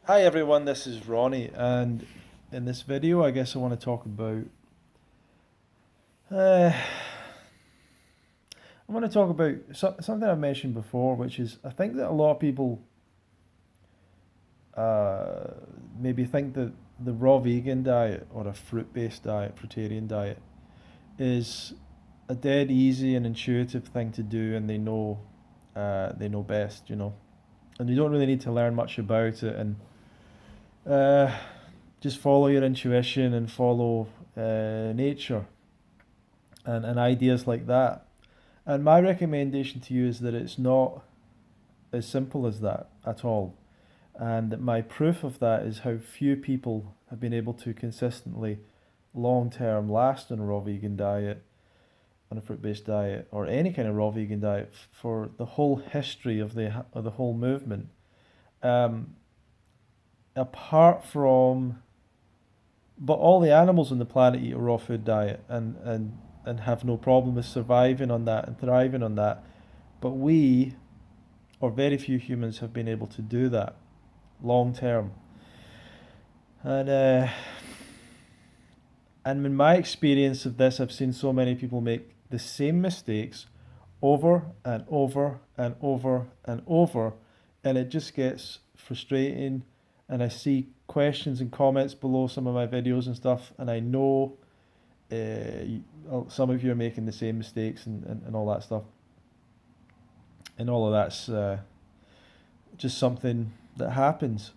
Hi everyone, this is Ronnie, and in this video, I guess I want to talk about. Uh, I want to talk about something I mentioned before, which is I think that a lot of people uh, maybe think that the raw vegan diet or a fruit-based diet, fruitarian diet, is a dead easy and intuitive thing to do, and they know best, and you don't really need to learn much about it, and uh, just follow your intuition and follow nature and ideas like that. And my recommendation to you is that it's not as simple as that at all. And that my proof of that is how few people have been able to consistently, long term, last on a raw vegan diet, on a fruit based diet, or any kind of raw vegan diet for the whole history of the whole movement. Um, Apart from, but all the animals on the planet eat a raw food diet and have no problem with surviving on that and thriving on that. But we, or very few humans, have been able to do that long term. And in my experience of this, I've seen so many people make the same mistakes over and over and over and over, and it just gets frustrating. And I see questions and comments below some of my videos and stuff, and I know some of you are making the same mistakes and all that stuff. And all of that's just something that happens.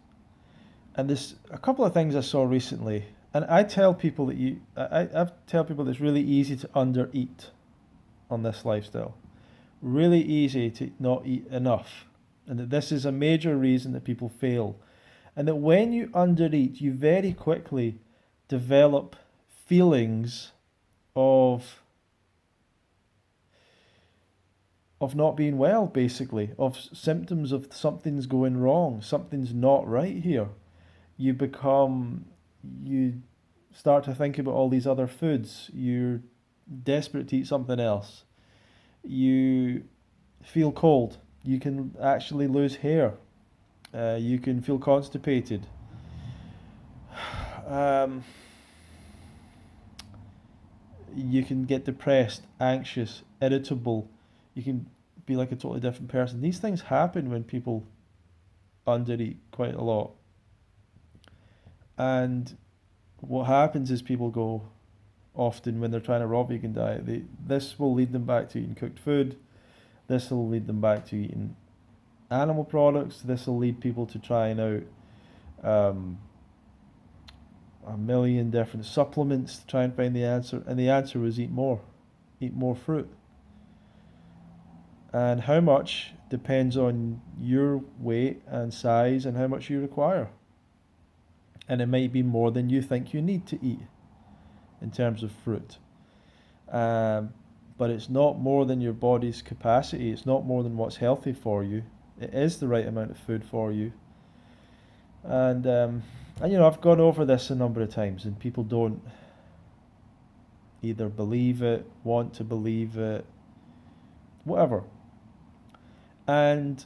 And there's a couple of things I saw recently, and I tell people that I tell people that it's really easy to undereat on this lifestyle. Really easy to not eat enough, and that this is a major reason that people fail. And that when you undereat, you very quickly develop feelings of not being well, basically, of symptoms of something's going wrong, something's not right here. You become, you start to think about all these other foods. You're desperate to eat something else. You feel cold. You can actually lose hair. You can feel constipated. Um, you can get depressed, anxious, irritable. You can be like a totally different person. These things happen when people undereat quite a lot. And what happens is people go often when they're trying a raw vegan diet, this will lead them back to eating cooked food. This will lead them back to eating animal products. This will lead people to trying out um, a million different supplements to try and find the answer. And the answer was eat more fruit. And how much depends on your weight and size and how much you require. And it might be more than you think you need to eat in terms of fruit. Um, but it's not more than your body's capacity. It's not more than what's healthy for you. It is the right amount of food for you. And I've gone over this a number of times, and people don't either believe it, want to believe it, whatever. And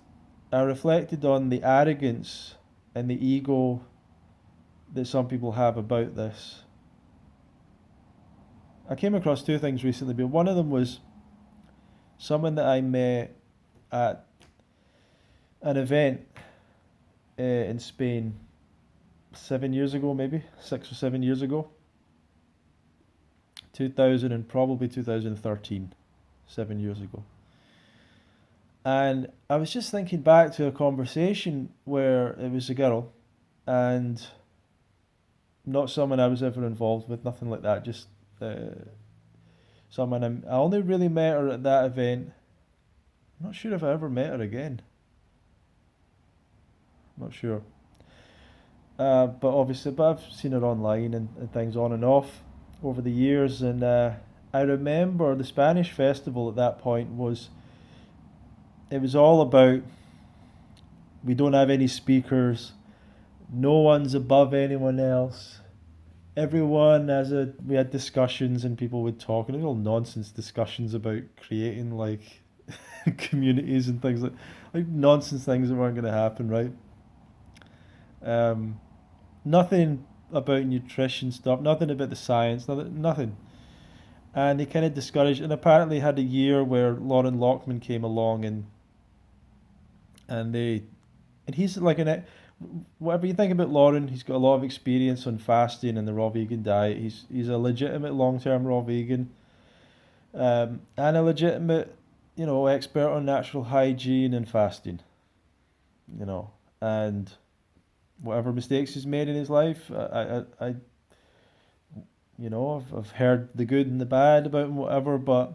I reflected on the arrogance and the ego that some people have about this. I came across two things recently, but one of them was someone that I met at an event in Spain 7 years ago, maybe 6 or 7 years ago, 2000 and probably 2013, 7 years ago. And I was just thinking back to a conversation where it was a girl and not someone I was ever involved with, nothing like that, just someone I only really met her at that event. I'm not sure if I ever met her again. I'm not sure. But I've seen her online and things on and off over the years. And I remember the Spanish festival at that point it was all about we don't have any speakers, no one's above anyone else. We had discussions and people would talk and it was all nonsense discussions about creating like communities and things like nonsense things that weren't going to happen, right? Um, Nothing about nutrition stuff, nothing about the science, nothing. And he kind of discouraged, and apparently had a year where Lauren Lockman came along and they and he's like an whatever you think about Lauren, he's got a lot of experience on fasting and the raw vegan diet. He's a legitimate long term raw vegan, and a legitimate expert on natural hygiene and fasting. You know, and whatever mistakes he's made in his life, I've heard the good and the bad about him, whatever, but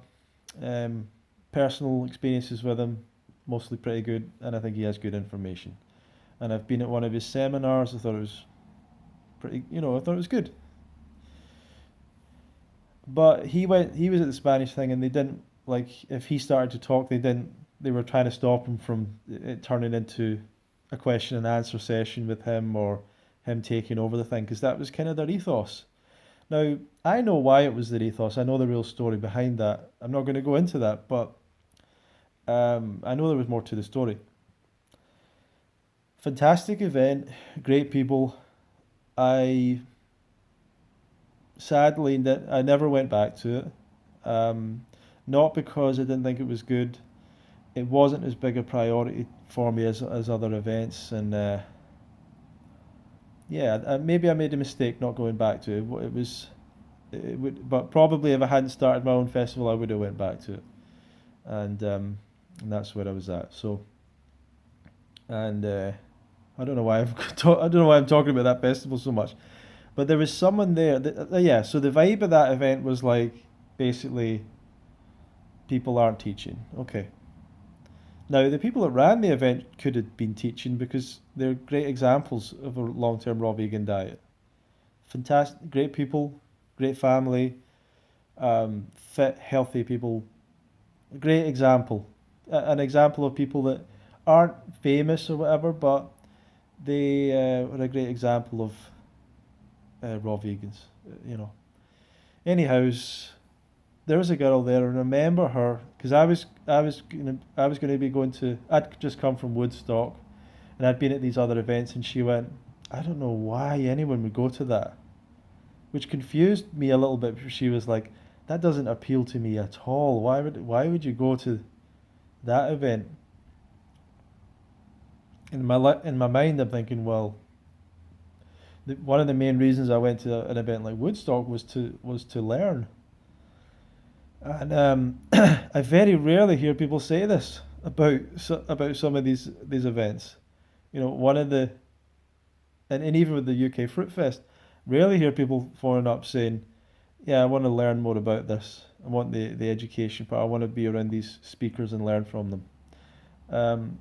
um, personal experiences with him mostly pretty good, and I think he has good information. And I've been at one of his seminars. I thought it was I thought it was good. But he was at the Spanish thing, and they didn't like if he started to talk, they were trying to stop him from it turning into a question and answer session with him or him taking over the thing because that was kind of their ethos. Now, I know why it was their ethos. I know the real story behind that. I'm not going to go into that, but I know there was more to the story. Fantastic event, great people. I sadly I never went back to it. Not because I didn't think it was good. It wasn't as big a priority for me as other events, and yeah, maybe I made a mistake not going back to it. It was it would, but probably if I hadn't started my own festival, I would have went back to it, and that's where I was at. So, and I don't know why I don't know why I'm talking about that festival so much, but there was someone there. Yeah, so the vibe of that event was like basically people aren't teaching. Okay. Now the people that ran the event could have been teaching because they're great examples of a long-term raw vegan diet. Fantastic, great people, great family, fit, healthy people. Great example, an example of people that aren't famous or whatever, but they are a great example of raw vegans. You know. Anyhow, there was a girl there, and I remember her because I was gonna be going to. I'd just come from Woodstock, and I'd been at these other events, and she went. I don't know why anyone would go to that, which confused me a little bit. Because she was like, "That doesn't appeal to me at all. Why would you go to that event?" In my mind, I'm thinking, well, one of the main reasons I went to an event like Woodstock was to learn. And I very rarely hear people say this about some of these events. One of the and even with the UK Fruit Fest, rarely hear people phoning up saying, "Yeah, I want to learn more about this. I want the education part. I want to be around these speakers and learn from them." Um,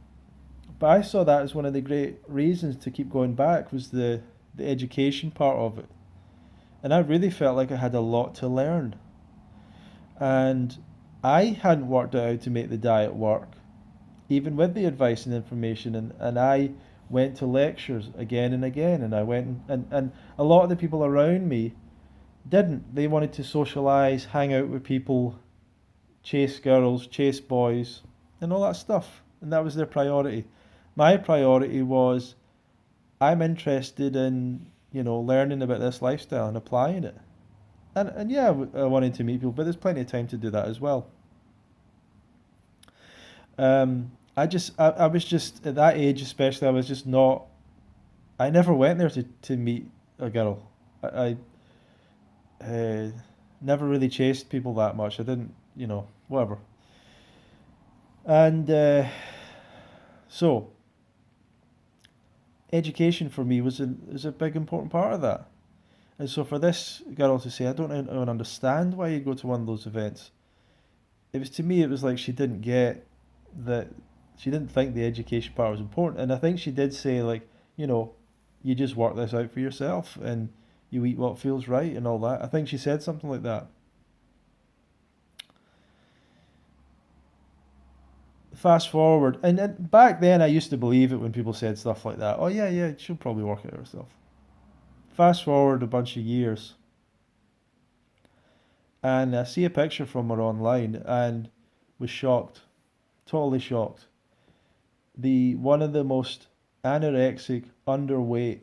but I saw that as one of the great reasons to keep going back was the education part of it, and I really felt like I had a lot to learn. And I hadn't worked out how to make the diet work, even with the advice and information. And I went to lectures again and again, and I went and a lot of the people around me didn't. They wanted to socialize, hang out with people, chase girls, chase boys, and all that stuff. And that was their priority. My priority was I'm interested in, learning about this lifestyle and applying it. And yeah, I wanted to meet people, but there's plenty of time to do that as well. I was just at that age, especially. I was just not. I never went there to meet a girl. I never really chased people that much. I didn't, whatever. And so education for me was a big important part of that. And so for this girl to say, I don't even understand why you go to one of those events, it was to me, it was like she didn't get that, she didn't think the education part was important. And I think she did say, like, you know, you just work this out for yourself and you eat what feels right and all that. I think she said something like that. Fast forward, and back then I used to believe it when people said stuff like that. Oh, yeah, yeah, she'll probably work it herself. Fast forward a bunch of years, and I see a picture from her online and was shocked, totally shocked. The one of the most anorexic, underweight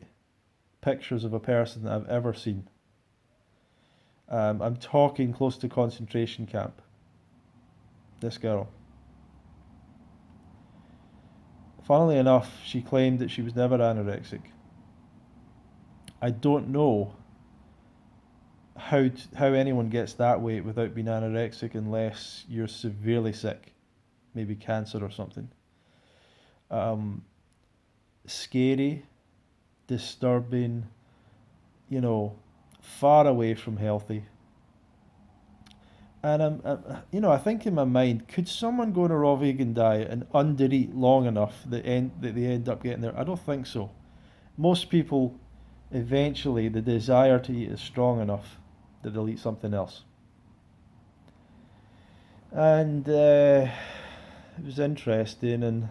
pictures of a person that I've ever seen. I'm talking close to concentration camp. This girl. Funnily enough, she claimed that she was never anorexic. I don't know how anyone gets that weight without being anorexic unless you're severely sick, maybe cancer or something. Um, Scary, disturbing, you know, far away from healthy. And I think in my mind, could someone go on a raw vegan diet and undereat long enough that they end up getting there? I don't think so. Most people, eventually, the desire to eat is strong enough that they'll eat something else. And it was interesting and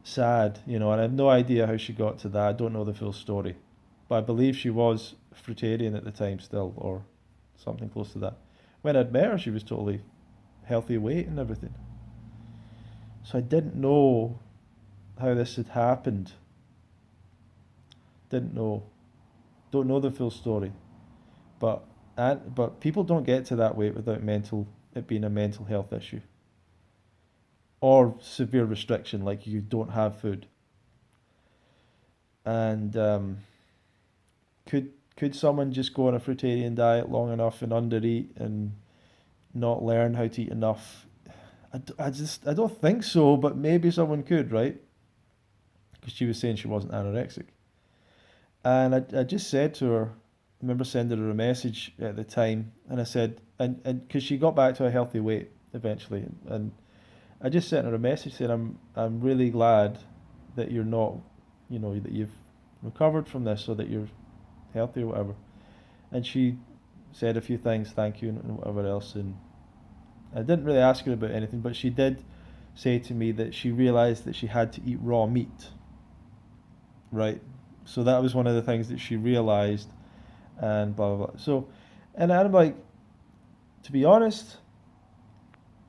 sad, and I have no idea how she got to that. I don't know the full story, but I believe she was fruitarian at the time still, or something close to that. When I'd met her, she was totally healthy weight and everything. So I didn't know how this had happened. Didn't know. Don't know the full story. But but people don't get to that weight without it being a mental health issue or severe restriction, like you don't have food. And could someone just go on a fruitarian diet long enough and undereat and not learn how to eat enough? I don't think so, but maybe someone could, right? Because she was saying she wasn't anorexic. And I just said to her, I remember sending her a message at the time, and I said, and because she got back to a healthy weight eventually, and I just sent her a message saying, I'm really glad that you're not, that you've recovered from this, or that you're healthy or whatever. And she said a few things, thank you, and whatever else. And I didn't really ask her about anything, but she did say to me that she realized that she had to eat raw meat, right? So that was one of the things that she realized, and blah blah blah. So, and I'm like, to be honest,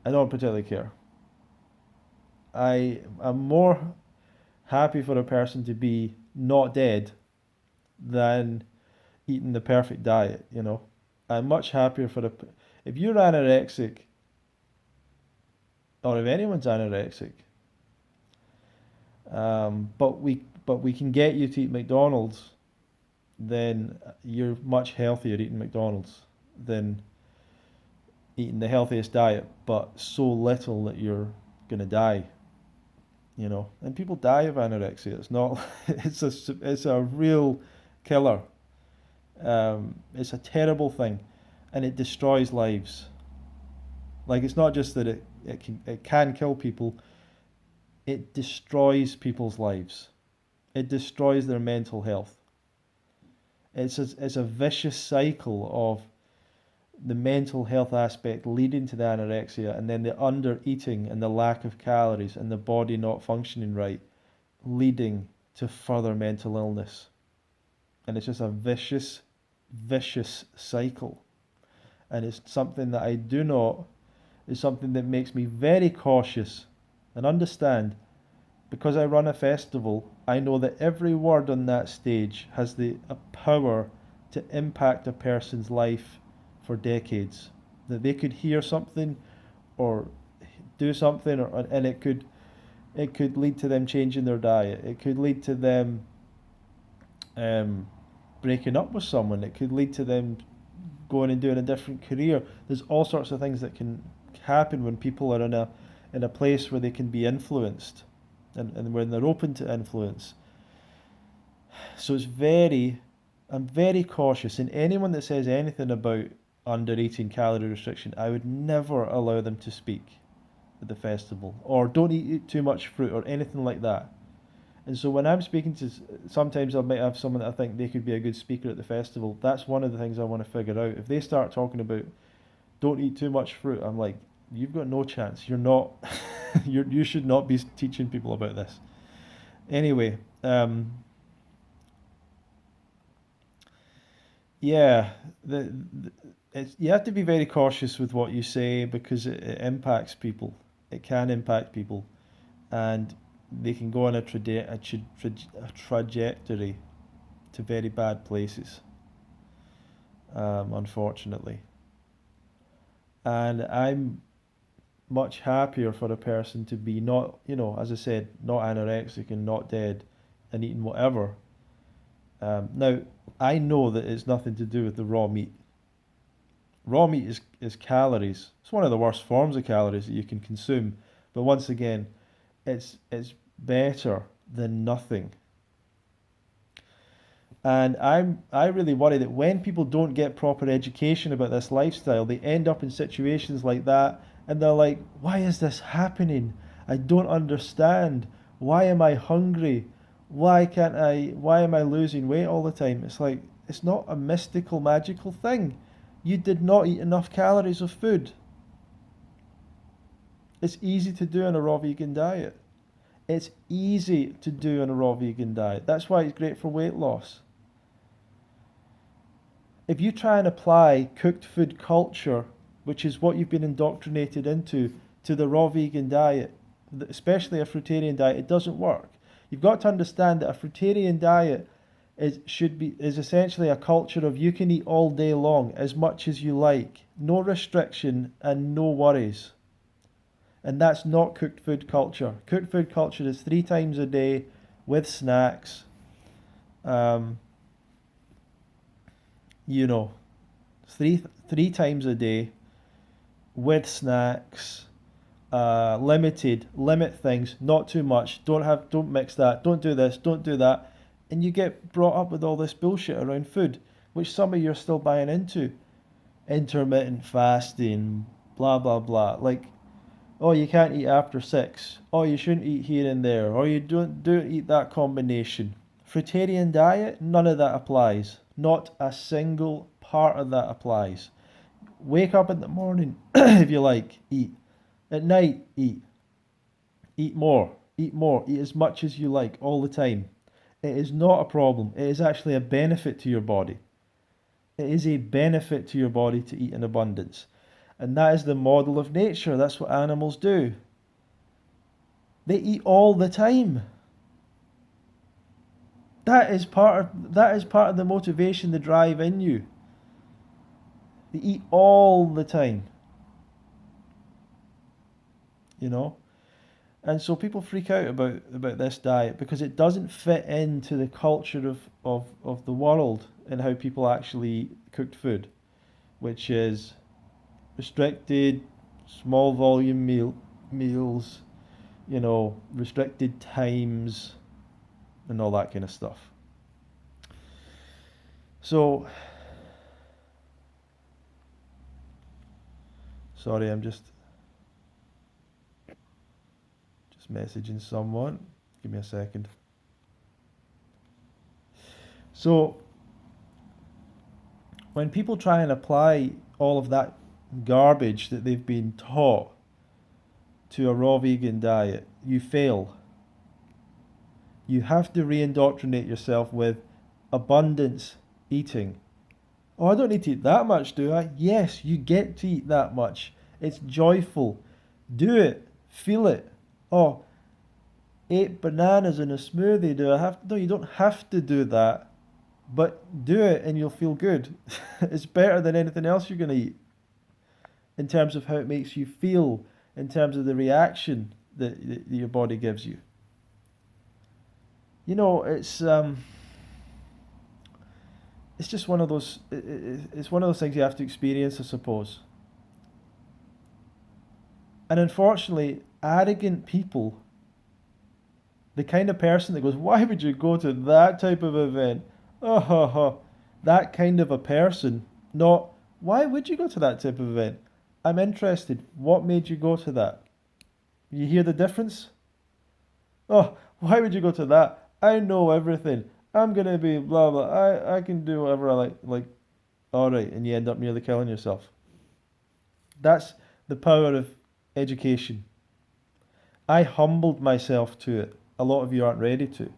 I don't particularly care. I'm more happy for a person to be not dead than eating the perfect diet. I'm much happier if you're anorexic, or if anyone's anorexic, but we can get you to eat McDonald's, then you're much healthier eating McDonald's than eating the healthiest diet, but so little that you're gonna die. And people die of anorexia. It's not, it's a real killer. It's a terrible thing, and it destroys lives. Like, it's not just that it can kill people. It destroys people's lives. It destroys their mental health. It's a vicious cycle of the mental health aspect leading to the anorexia, and then the under eating and the lack of calories and the body not functioning right, leading to further mental illness. And it's just a vicious, vicious cycle. And it's something that I do not, is something that makes me very cautious. And understand, because I run a festival, I know that every word on that stage has the power to impact a person's life for decades. That they could hear something or do something, and it could lead to them changing their diet. It could lead to them um, breaking up with someone. It could lead to them going and doing a different career. There's all sorts of things that can happen when people are in a place where they can be influenced, and when they're open to influence. So I'm very cautious. And anyone that says anything about under eating, calorie restriction, I would never allow them to speak at the festival, or don't eat too much fruit or anything like that. And so when I'm speaking to, sometimes I might have someone that I think they could be a good speaker at the festival. That's one of the things I want to figure out. If they start talking about don't eat too much fruit, I'm like, you've got no chance. You're not, you should not be teaching people about this. Anyway, yeah, you have to be very cautious with what you say, because it impacts people. It can impact people, and they can go on a trajectory to very bad places, unfortunately. And I'm much happier for a person to be not, as I said, not anorexic and not dead and eating whatever. Now, I know that it's nothing to do with the raw meat. Raw meat is calories. It's one of the worst forms of calories that you can consume. But once again, it's better than nothing. And I really worry that when people don't get proper education about this lifestyle, they end up in situations like that and they're like, why is this happening? I don't understand. Why am I hungry? Why am I losing weight all the time? It's like, it's not a mystical, magical thing. You did not eat enough calories of food. It's easy to do on a raw vegan diet. It's easy to do on a raw vegan diet. That's why it's great for weight loss. If you try and apply cooked food culture, which is what you've been indoctrinated into, to the raw vegan diet, especially a fruitarian diet, it doesn't work. You've got to understand that a fruitarian diet is essentially a culture of you can eat all day long as much as you like, no restriction and no worries. And that's not cooked food culture. Cooked food culture is 3 times a day with snacks. Um, you know, three times a day with snacks. Limit things, not too much. Don't mix that. Don't do this. Don't do that. And you get brought up with all this bullshit around food, which some of you are still buying into. Intermittent fasting, blah blah blah. Like, oh, you can't eat after 6. Oh, you shouldn't eat here and there. Or you don't eat that combination. Fruitarian diet, none of that applies. Not a single part of that applies. Wake up in the morning, if you like, eat. At night, eat. Eat more. Eat more. Eat as much as you like all the time. It is not a problem. It is actually a benefit to your body. It is a benefit to your body to eat in abundance. And that is the model of nature. That's what animals do. They eat all the time. That is part of the motivation, the drive in you. They eat all the time. You know? And so people freak out about this diet because it doesn't fit into the culture of the world and how people actually eat cooked food, which is restricted, small volume meals, restricted times, and all that kind of stuff. So, sorry, I'm just messaging someone. Give me a second. So, when people try and apply all of that garbage that they've been taught to a raw vegan diet, you fail. You have to re-indoctrinate yourself with abundance eating. Oh, I don't need to eat that much, do I? Yes, you get to eat that much. It's joyful. Do it. Feel it. Oh, 8 bananas in a smoothie. Do I have to? No, you don't have to do that. But do it and you'll feel good. It's better than anything else you're going to eat. In terms of how it makes you feel, in terms of the reaction that your body gives you. It's just one of those. It's one of those things you have to experience, I suppose. And unfortunately, arrogant people, the kind of person that goes, "Why would you go to that type of event?" Oh, ha, ha. That kind of a person. Not, "Why would you go to that type of event?" I'm interested. What made you go to that? You hear the difference? Oh, why would you go to that? I know everything. I'm gonna be blah blah. I can do whatever I like. Like, all right, and you end up nearly killing yourself. That's the power of education. I humbled myself to it. A lot of you aren't ready to.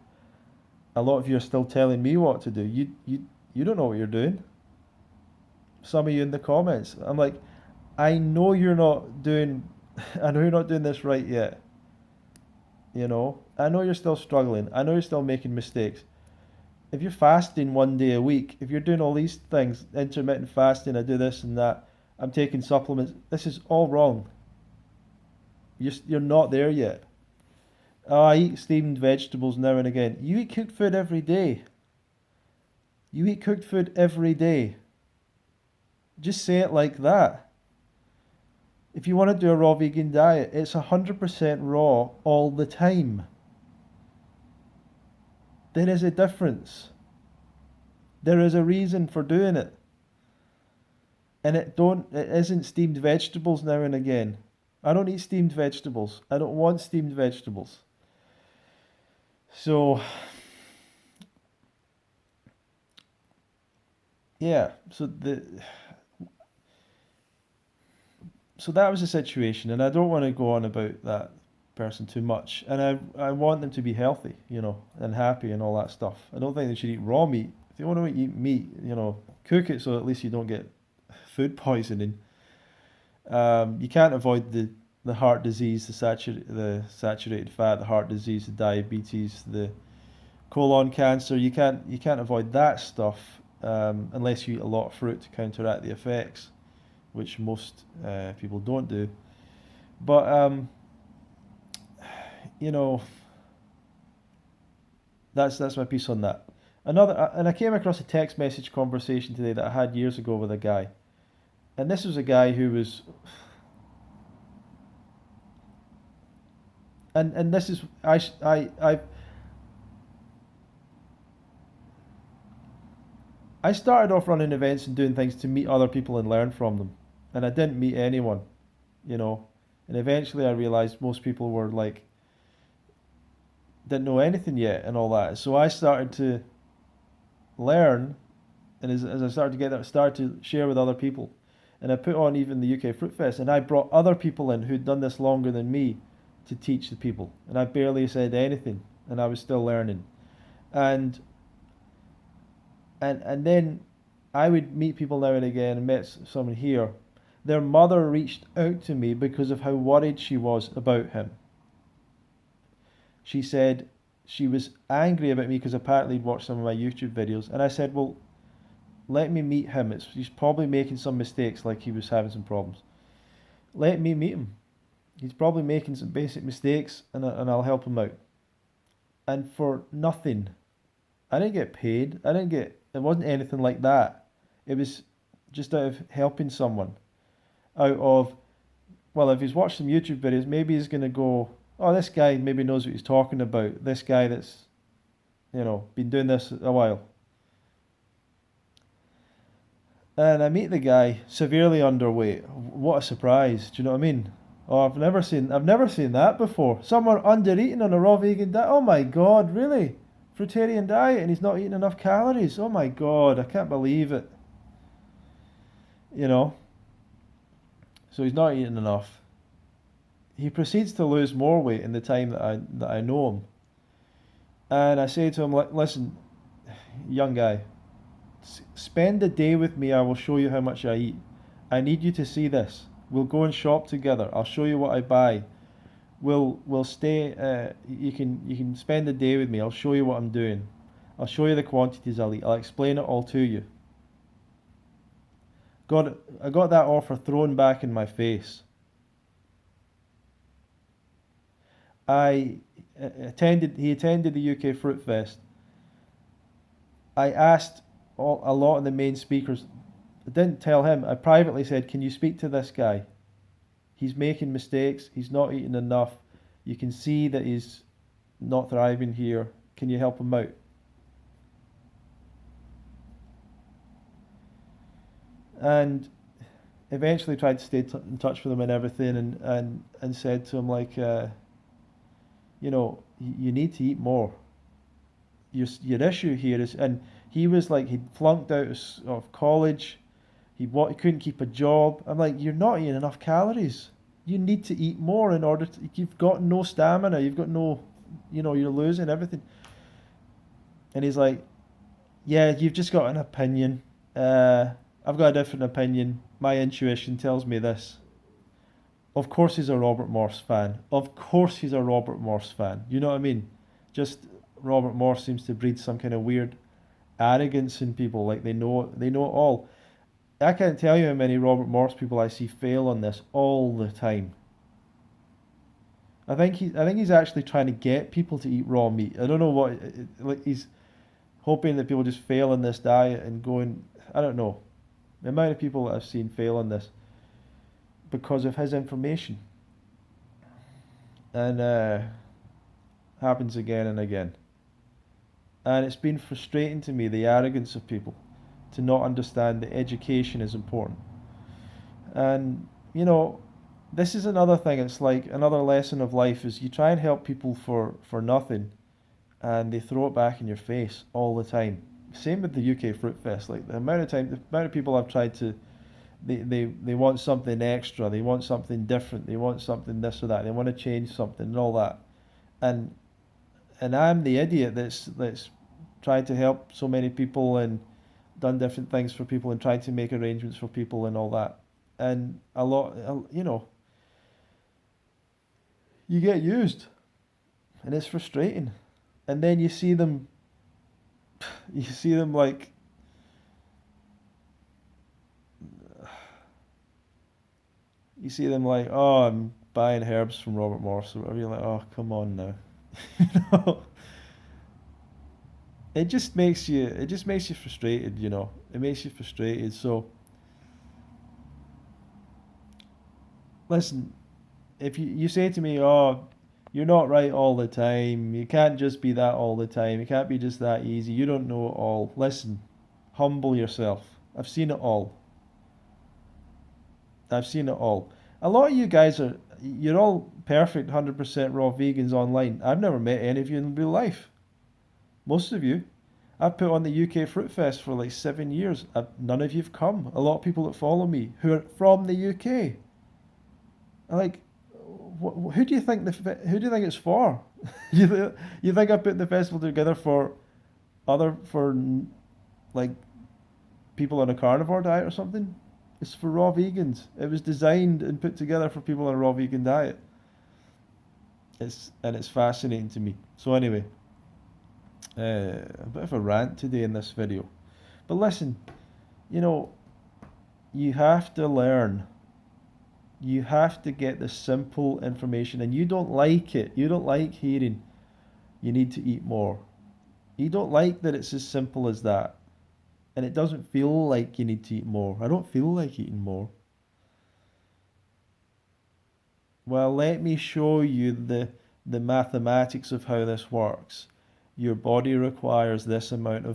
A lot of you are still telling me what to do. You don't know what you're doing. Some of you in the comments. I'm like, I know you're not doing I know you're not doing this right yet. You know, I know you're still struggling. I know you're still making mistakes. If you're fasting 1 day a week, if you're doing all these things, intermittent fasting, I do this and that, I'm taking supplements, this is all wrong. You're not there yet. Oh, I eat steamed vegetables now and again. You eat cooked food every day. You eat cooked food every day. Just say it like that. If you want to do a raw vegan diet, it's 100% raw all the time. There is a difference. There is a reason for doing it. And it isn't steamed vegetables now and again. I don't eat steamed vegetables. I don't want steamed vegetables. So yeah, so that was the situation, and I don't want to go on about that person too much. And I want them to be healthy, and happy and all that stuff. I don't think they should eat raw meat. If you want to eat meat, cook it so at least you don't get food poisoning. You can't avoid the heart disease, the saturated fat, the heart disease, the diabetes, the colon cancer. You can't avoid that stuff unless you eat a lot of fruit to counteract the effects, which most people don't do. But you know, that's my piece on that. And I came across a text message conversation today that I had years ago with a guy, and this was a guy who was, and this is I started off running events and doing things to meet other people and learn from them, and I didn't meet anyone, you know, and eventually I realized most people were like didn't know anything yet and all that. So I started to learn, and as I started to get that, I started to share with other people. And I put on even the UK Fruit Fest, and I brought other people in who'd done this longer than me to teach the people. And I barely said anything, and I was still learning. And and then I would meet people now and again, and met someone here. Their mother reached out to me because of how worried she was about him. She said she was angry about me because apparently he'd watched some of my YouTube videos, and I said, well, let me meet him. He's probably making some mistakes, like he was having some problems. Let me meet him. He's probably making some basic mistakes, and I'll help him out. And for nothing. I didn't get paid. It wasn't anything like that. It was just out of helping someone. Out of, well, if he's watched some YouTube videos, maybe he's going to go, oh, this guy maybe knows what he's talking about. This guy that's, been doing this a while. And I meet the guy severely underweight. What a surprise! Do you know what I mean? Oh, I've never seen that before. Someone under-eating on a raw vegan diet. Oh my God, really? Fruitarian diet, and he's not eating enough calories. Oh my God, I can't believe it. You know. So he's not eating enough. He proceeds to lose more weight in the time that I know him. And I say to him, listen, young guy, spend a day with me. I will show you how much I eat. I need you to see this. We'll go and shop together. I'll show you what I buy. We'll stay. You can spend a day with me. I'll show you what I'm doing. I'll show you the quantities I'll eat. I'll explain it all to you. I got that offer thrown back in my face. I He attended the UK Fruit Fest. I asked a lot of the main speakers. I didn't tell him. I privately said, can you speak to this guy? He's making mistakes. He's not eating enough. You can see that he's not thriving here. Can you help him out? And eventually tried to stay in touch with him and everything, and said to him, like, you need to eat more. Your issue here is, and he was like, he'd flunked out of college. He couldn't keep a job. I'm like, you're not eating enough calories. You need to eat more in order to. You've got no stamina. You've got no, you're losing everything. And he's like, yeah, you've just got an opinion. I've got a different opinion. My intuition tells me this. Of course he's a Robert Morse fan. Of course he's a Robert Morse fan. You know what I mean? Just Robert Morse seems to breed some kind of weird arrogance in people, like they know it all. I can't tell you how many Robert Morse people I see fail on this all the time. I think he's actually trying to get people to eat raw meat. I don't know what like he's hoping that people just fail on this diet and going. I don't know the amount of people that I've seen fail on this because of his information, and happens again and again. And it's been frustrating to me the arrogance of people to not understand that education is important. And you know, this is another thing. It's like another lesson of life is you try and help people for nothing, and they throw it back in your face all the time. Same with the UK Fruit Fest. Like the amount of people I've tried to, they want something extra. They want something different. They want something this or that. They want to change something and all that. And and I'm the idiot that's tried to help so many people and done different things for people and tried to make arrangements for people and all that. And a lot, you get used, and it's frustrating. And then you see them like, oh, I'm buying herbs from Robert Morse or whatever. You're like, oh, come on now. you know, it just makes you frustrated. It makes you frustrated. So listen, if you say to me, oh, you're not right all the time. You can't just be that all the time. You can't be just that easy. You don't know it all. Listen, humble yourself. I've seen it all. I've seen it all. A lot of you guys you're all perfect 100% raw vegans online. I've never met any of you in real life. Most of you. I've put on the UK Fruit Fest for like 7 years. None of you've come. A lot of people that follow me who are from the UK. Like, who do you think it's for? you think I put the festival together for like people on a carnivore diet or something? It's for raw vegans. It was designed and put together for people on a raw vegan diet. It's fascinating to me. So anyway, a bit of a rant today in this video. But listen, you know, you have to learn. You have to get the simple information, and you don't like it. You don't like hearing you need to eat more. You don't like that it's as simple as that. And it doesn't feel like you need to eat more. I don't feel like eating more. Well, let me show you the mathematics of how this works. Your body requires this amount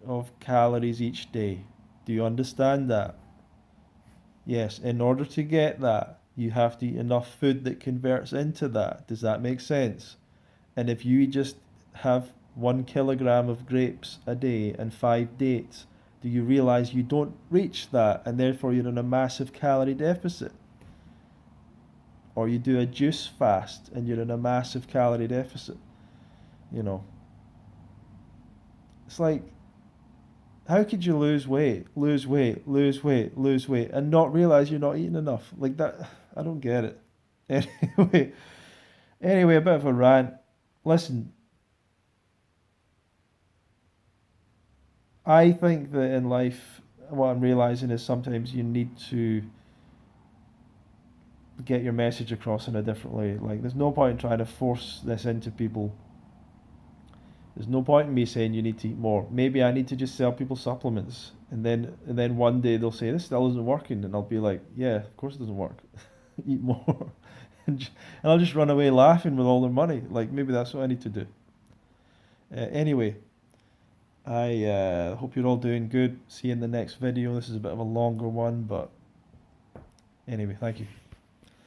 of calories each day. Do you understand that? Yes, in order to get that, you have to eat enough food that converts into that. Does that make sense? And if you just have 1 kilogram of grapes a day and 5 dates, do you realize you don't reach that and therefore you're in a massive calorie deficit? Or you do a juice fast and you're in a massive calorie deficit. You know, it's like, how could you lose weight, lose weight, lose weight, lose weight, and not realize you're not eating enough? Like that, I don't get it. Anyway, a bit of a rant. Listen, I think that in life, what I'm realizing is sometimes you need to get your message across in a different way. Like, there's no point in trying to force this into people. There's no point in me saying you need to eat more. Maybe I need to just sell people supplements, and then one day they'll say this still isn't working, and I'll be like, yeah, of course it doesn't work. Eat more, and I'll just run away laughing with all their money. Like maybe that's what I need to do. Anyway, I hope you're all doing good. See you in the next video. This is a bit of a longer one, but anyway, thank you.